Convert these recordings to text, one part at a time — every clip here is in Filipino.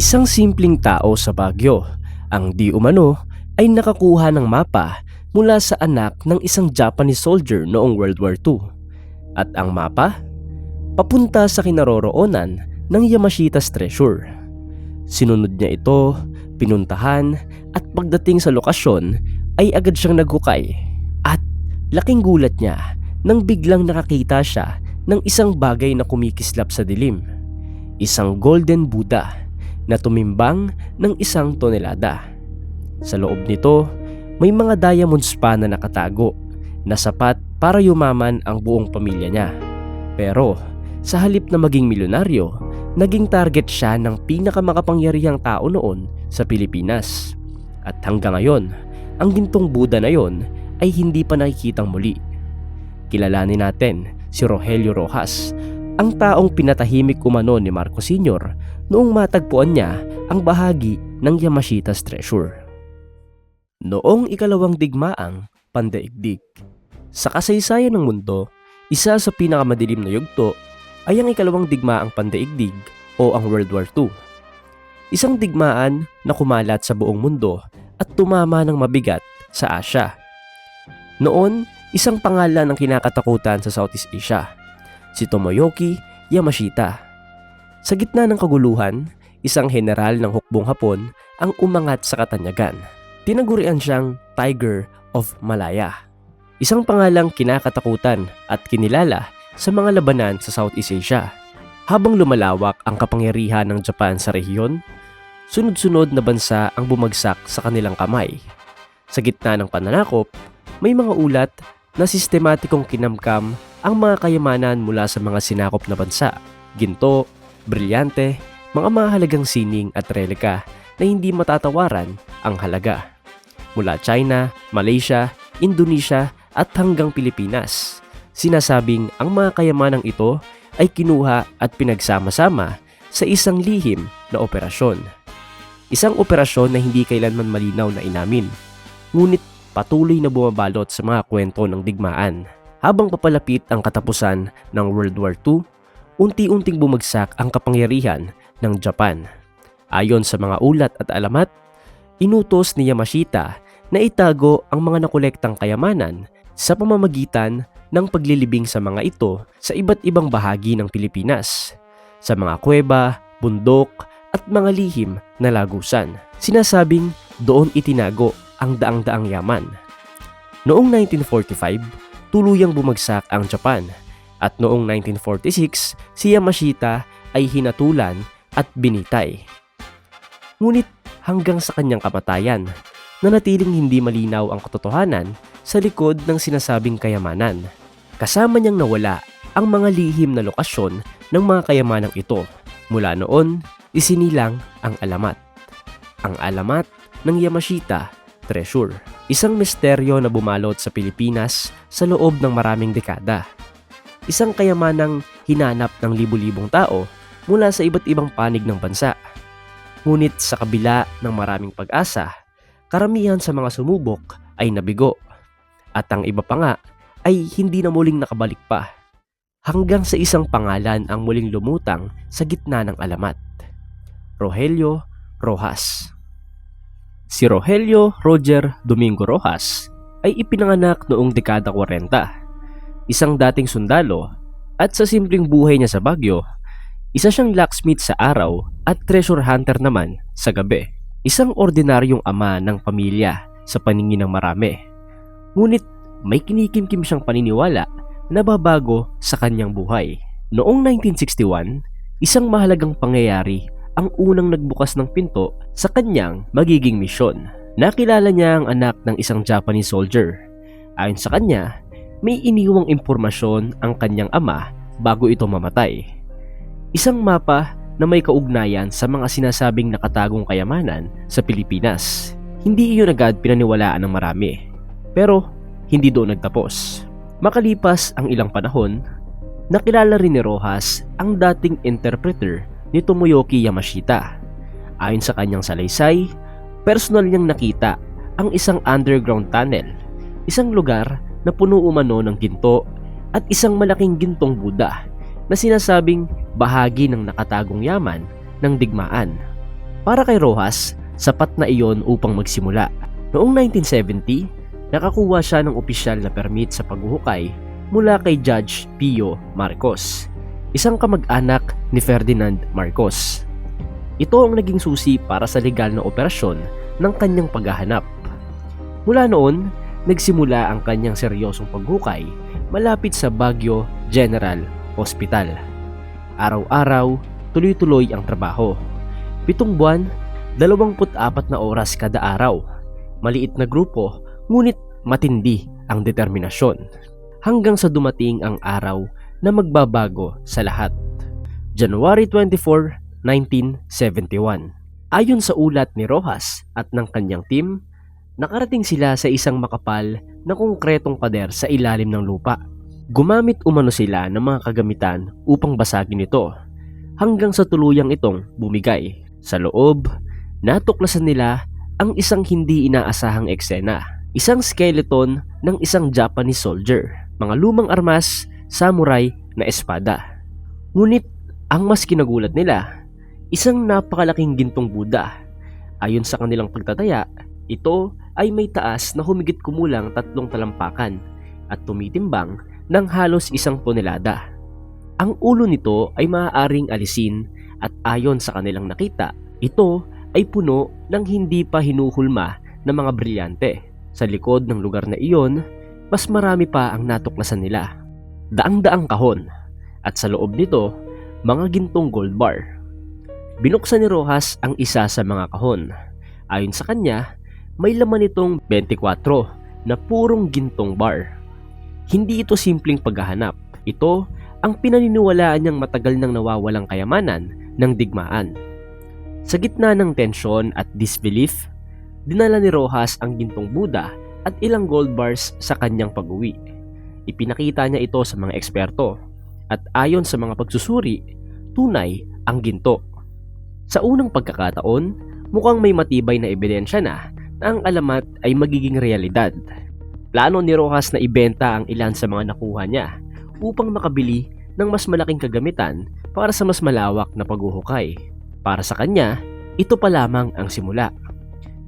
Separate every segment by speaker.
Speaker 1: Isang simpleng tao sa Baguio ang di umano ay nakakuha ng mapa mula sa anak ng isang Japanese soldier noong World War II. At ang mapa? Papunta sa kinaroroonan ng Yamashita's treasure. Sinunod niya ito, pinuntahan at pagdating sa lokasyon ay agad siyang naghukay. At laking gulat niya nang biglang nakakita siya ng isang bagay na kumikislap sa dilim. Isang golden Buddha na tumimbang ng 1 tonelada. Sa loob nito, may mga diamonds pa na nakatago na sapat para yumaman ang buong pamilya niya. Pero sa halip na maging milyonaryo, naging target siya ng pinakamakapangyarihang tao noon sa Pilipinas. At hanggang ngayon, ang gintong Buddha na yon ay hindi pa nakikitang muli. Kilalanin natin si Rogelio Rojas, ang taong pinatahimik umano ni Marcos Sr. noong matagpuan niya ang bahagi ng Yamashita's treasure. Noong ikalawang digmaang pandaigdig. Sa kasaysayan ng mundo, isa sa pinakamadilim na yugto ay ang ikalawang digmaang pandaigdig o ang World War II. Isang digmaan na kumalat sa buong mundo at tumama ng mabigat sa Asya. Noon, isang pangalan ang kinakatakutan sa Southeast Asia, si Tomoyoki Yamashita. Sa gitna ng kaguluhan, isang general ng hukbong Hapon ang umangat sa katanyagan. Tinagurian siyang Tiger of Malaya, isang pangalang kinakatakutan at kinilala sa mga labanan sa Southeast Asia. Habang lumalawak ang kapangyarihan ng Japan sa rehiyon, sunod-sunod na bansa ang bumagsak sa kanilang kamay. Sa gitna ng pananakop, may mga ulat na sistematikong kinamkam ang mga kayamanan mula sa mga sinakop na bansa, ginto, brilyante, mga mahalagang sining at relika na hindi matatawaran ang halaga. Mula China, Malaysia, Indonesia at hanggang Pilipinas, sinasabing ang mga kayamanang ito ay kinuha at pinagsama-sama sa isang lihim na operasyon. Isang operasyon na hindi kailanman malinaw na inamin, ngunit patuloy na bumabalot sa mga kwento ng digmaan. Habang papalapit ang katapusan ng World War II, unti-unting bumagsak ang kapangyarihan ng Japan. Ayon sa mga ulat at alamat, inutos ni Yamashita na itago ang mga nakolektang kayamanan sa pamamagitan ng paglilibing sa mga ito sa iba't ibang bahagi ng Pilipinas, sa mga kuweba, bundok at mga lihim na lagusan. Sinasabing doon itinago ang daang-daang yaman. Noong 1945, tuluyang bumagsak ang Japan at noong 1946, si Yamashita ay hinatulan at binitay. Ngunit hanggang sa kanyang kamatayan, nanatiling hindi malinaw ang katotohanan sa likod ng sinasabing kayamanan. Kasama niyang nawala ang mga lihim na lokasyon ng mga kayamanang ito. Mula noon, isinilang ang alamat. Ang alamat ng Yamashita treasure. Isang misteryo na bumalot sa Pilipinas sa loob ng maraming dekada. Isang kayamanang hinanap ng libu-libong tao mula sa iba't ibang panig ng bansa. Ngunit sa kabila ng maraming pag-asa, karamihan sa mga sumubok ay nabigo. At ang iba pa nga ay hindi na muling nakabalik pa. Hanggang sa isang pangalan ang muling lumutang sa gitna ng alamat. Rogelio Rojas. Si Rogelio Roger Domingo Rojas ay ipinanganak noong dekada 40. Isang dating sundalo at sa simpleng buhay niya sa Baguio, isa siyang locksmith sa araw at treasure hunter naman sa gabi. Isang ordinaryong ama ng pamilya sa paningin ng marami. Ngunit may kinikimkim siyang paniniwala na babago sa kanyang buhay. Noong 1961, isang mahalagang pangyayari ang unang nagbukas ng pinto sa kanyang magiging misyon. Nakilala niya ang anak ng isang Japanese soldier. Ayon sa kanya, may iniwang impormasyon ang kanyang ama bago ito mamatay. Isang mapa na may kaugnayan sa mga sinasabing nakatagong kayamanan sa Pilipinas. Hindi iyon agad pinaniwalaan ng marami. Pero hindi doon nagtapos. Makalipas ang ilang panahon, nakilala rin ni Rojas ang dating interpreter ni Tomoyoki Yamashita. Ayon sa kanyang salaysay, personal niyang nakita ang isang underground tunnel, isang lugar na puno umano ng ginto at isang malaking gintong Buddha na sinasabing bahagi ng nakatagong yaman ng digmaan. Para kay Rojas, sapat na iyon upang magsimula. Noong 1970, nakakuha siya ng opisyal na permit sa paghuhukay mula kay Judge Pio Marcos, isang kamag-anak ni Ferdinand Marcos. Ito ang naging susi para sa legal na operasyon ng kanyang paghahanap. Mula noon, nagsimula ang kanyang seryosong paghukay malapit sa Baguio General Hospital. Araw-araw, tuloy-tuloy ang trabaho. 7 buwan, 24 na oras kada araw. Maliit na grupo, ngunit matindi ang determinasyon. Hanggang sa dumating ang araw na magbabago sa lahat. January 24, 1971. Ayon sa ulat ni Rojas at ng kanyang team, nakarating sila sa isang makapal na konkretong pader sa ilalim ng lupa. Gumamit umano sila ng mga kagamitan upang basagin ito, hanggang sa tuluyang itong bumigay. Sa loob, natuklasan nila ang isang hindi inaasahang eksena. Isang skeleton ng isang Japanese soldier, mga lumang armas, samurai na espada. Ngunit ang mas kinagulat nila, isang napakalaking gintong Buddha. Ayon sa kanilang pagtataya, ito ay may taas na humigit kumulang 3 talampakan at tumitimbang ng halos 1 tonelada. Ang ulo nito ay maaaring alisin at ayon sa kanilang nakita, ito ay puno ng hindi pa hinuhulma na mga brilyante. Sa likod ng lugar na iyon, mas marami pa ang natuklasan nila. Daang-daang kahon at sa loob nito, mga gintong gold bar. Binuksan ni Rojas ang isa sa mga kahon. Ayon sa kanya, may laman itong 24 na purong gintong bar. Hindi ito simpleng paghahanap. Ito ang pinaniniwalaan niyang matagal nang nawawalang kayamanan ng digmaan. Sa gitna ng tensyon at disbelief, dinala ni Rojas ang gintong Buddha at ilang gold bars sa kanyang pag-uwi. Ipinakita niya ito sa mga eksperto at ayon sa mga pagsusuri, tunay ang ginto. Sa unang pagkakataon, mukhang may matibay na ebidensya na ang alamat ay magiging realidad. Plano ni Rojas na ibenta ang ilan sa mga nakuha niya upang makabili ng mas malaking kagamitan para sa mas malawak na paghuhukay. Para sa kanya, ito pa lamang ang simula.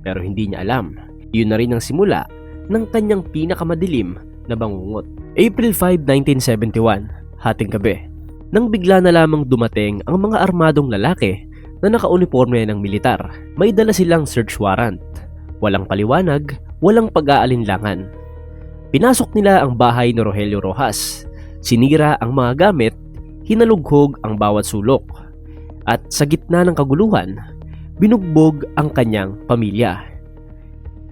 Speaker 1: Pero hindi niya alam, yun na rin ang simula ng kanyang pinakamadilim na bangungot. April 5, 1971, hating gabi, nang bigla na lamang dumating ang mga armadong lalaki na nakauniforme ng militar. May dala silang search warrant. Walang paliwanag, walang pag-aalinlangan. Pinasok nila ang bahay ni Rogelio Rojas. Sinira ang mga gamit, hinalughog ang bawat sulok. At sa gitna ng kaguluhan, binugbog ang kanyang pamilya.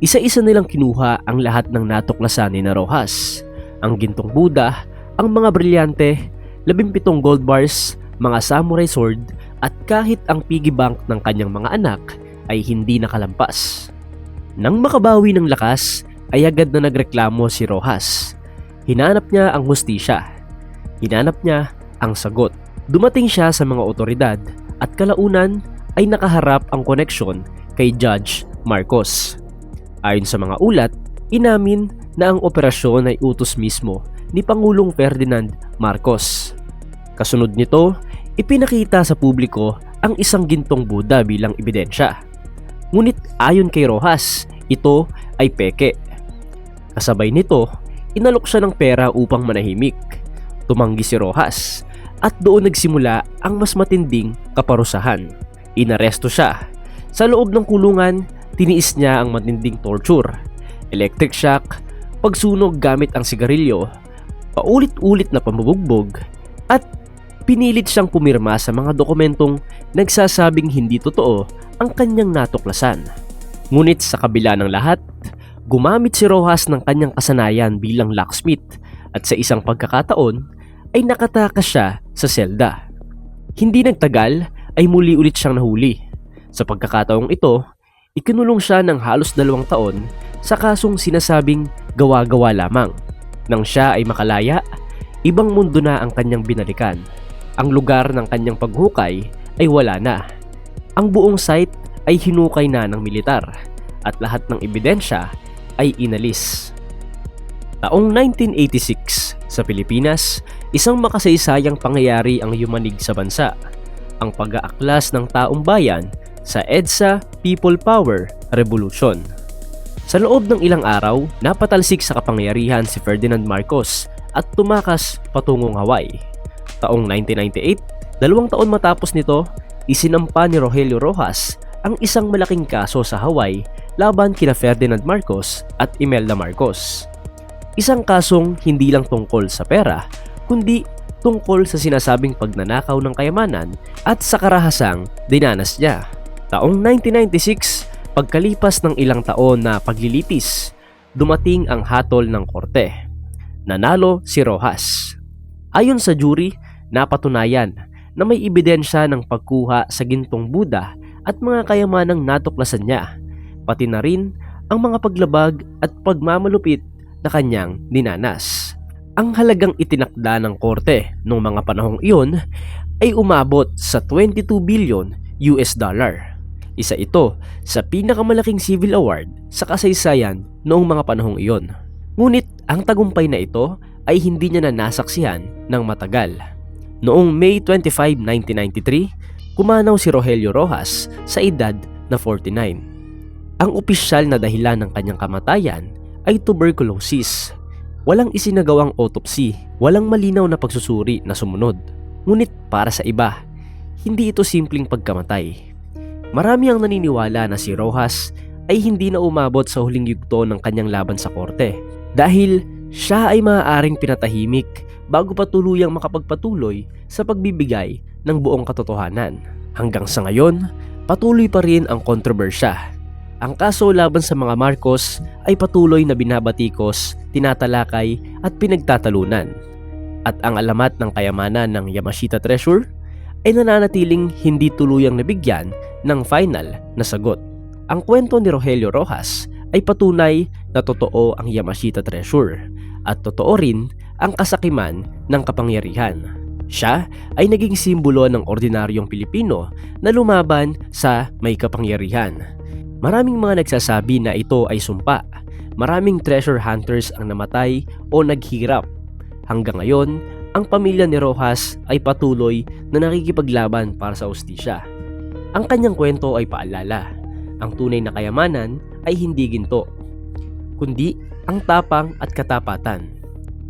Speaker 1: Isa-isa nilang kinuha ang lahat ng natuklasan ni Rojas. Ang gintong Buddha, ang mga brilyante, 17 gold bars, mga samurai sword, at kahit ang piggy bank ng kanyang mga anak ay hindi nakalampas. Nang makabawi ng lakas, ay agad na nagreklamo si Rojas. Hinanap niya ang hustisya. Hinanap niya ang sagot. Dumating siya sa mga otoridad at kalaunan ay nakaharap ang koneksyon kay Judge Marcos. Ayon sa mga ulat, inamin na ang operasyon ay utos mismo ni Pangulong Ferdinand Marcos. Kasunod nito, ipinakita sa publiko ang isang gintong Buddha bilang ebidensya. Ngunit ayon kay Rojas, ito ay peke. Kasabay nito, inalok siya ng pera upang manahimik. Tumanggi si Rojas at doon nagsimula ang mas matinding kaparusahan. Inaresto siya. Sa loob ng kulungan, tiniis niya ang matinding torture, electric shock, pagsunog gamit ang sigarilyo, paulit-ulit na pambubugbog, at pinilit siyang pumirma sa mga dokumentong nagsasabing hindi totoo ang kanyang natuklasan. Ngunit sa kabila ng lahat, gumamit si Rojas ng kanyang kasanayan bilang locksmith at sa isang pagkakataon ay nakatakas siya sa selda. Hindi nagtagal ay muli ulit siyang nahuli. Sa pagkakataong ito, ikinulong siya ng halos 2 taon sa kasong sinasabing gawa-gawa lamang. Nang siya ay makalaya, ibang mundo na ang kanyang binalikan. Ang lugar ng kanyang paghukay ay wala na. Ang buong site ay hinukay na ng militar at lahat ng ebidensya ay inalis. Taong 1986 sa Pilipinas, isang makasaysayang pangyayari ang yumanig sa bansa. Ang pag-aaklas ng taong bayan sa EDSA People Power Revolution. Sa loob ng ilang araw, napatalsik sa kapangyarihan si Ferdinand Marcos at tumakas patungong Hawaii. Taong 1998, 2 taon matapos nito, isinampa ni Rogelio Rojas ang isang malaking kaso sa Hawaii laban kina Ferdinand Marcos at Imelda Marcos. Isang kasong hindi lang tungkol sa pera, kundi tungkol sa sinasabing pagnanakaw ng kayamanan at sa karahasang dinanas niya. Taong 1996, pagkalipas ng ilang taon na paglilitis, dumating ang hatol ng korte. Nanalo si Rojas. Ayon sa jury, napatunayan na may ebidensya ng pagkuha sa gintong Buddha at mga kayamanang natuklasan niya, pati na rin ang mga paglabag at pagmamalupit na kanyang dinanas. Ang halagang itinakda ng korte noong mga panahong iyon ay umabot sa 22 billion US dollar. Isa ito sa pinakamalaking civil award sa kasaysayan noong mga panahong iyon. Ngunit ang tagumpay na ito ay hindi niya na nasaksihan ng matagal. Noong May 25, 1993, pumanaw si Rogelio Rojas sa edad na 49. Ang opisyal na dahilan ng kanyang kamatayan ay tuberculosis. Walang isinagawang autopsy, walang malinaw na pagsusuri na sumunod. Ngunit para sa iba, hindi ito simpleng pagkamatay. Marami ang naniniwala na si Rojas ay hindi na umabot sa huling yugto ng kanyang laban sa korte dahil siya ay maaaring pinatahimik bago pa tuluyang makapagpatuloy sa pagbibigay ng buong katotohanan. Hanggang sa ngayon, patuloy pa rin ang kontrobersya. Ang kaso laban sa mga Marcos ay patuloy na binabatikos, tinatalakay at pinagtatalunan. At ang alamat ng kayamanan ng Yamashita Treasure ay nananatiling hindi tuluyang nabigyan ng final na sagot. Ang kwento ni Rogelio Rojas ay patunay na totoo ang Yamashita Treasure at totoo rin ang kasakiman ng kapangyarihan. Siya ay naging simbolo ng ordinaryong Pilipino na lumaban sa may kapangyarihan. Maraming mga nagsasabi na ito ay sumpa. Maraming treasure hunters ang namatay o naghirap. Hanggang ngayon, ang pamilya ni Rojas ay patuloy na nakikipaglaban para sa hustisya. Ang kanyang kwento ay paalala. Ang tunay na kayamanan ay hindi ginto, kundi ang tapang at katapatan.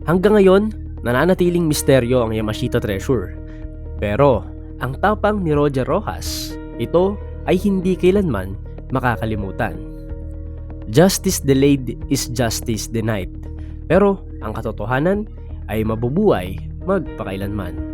Speaker 1: Hanggang ngayon, nananatiling misteryo ang Yamashita Treasure. Pero ang tapang ni Roger Rojas, ito ay hindi kailanman makakalimutan. Justice delayed is justice denied. Pero ang katotohanan ay mabubuhay magpakailanman.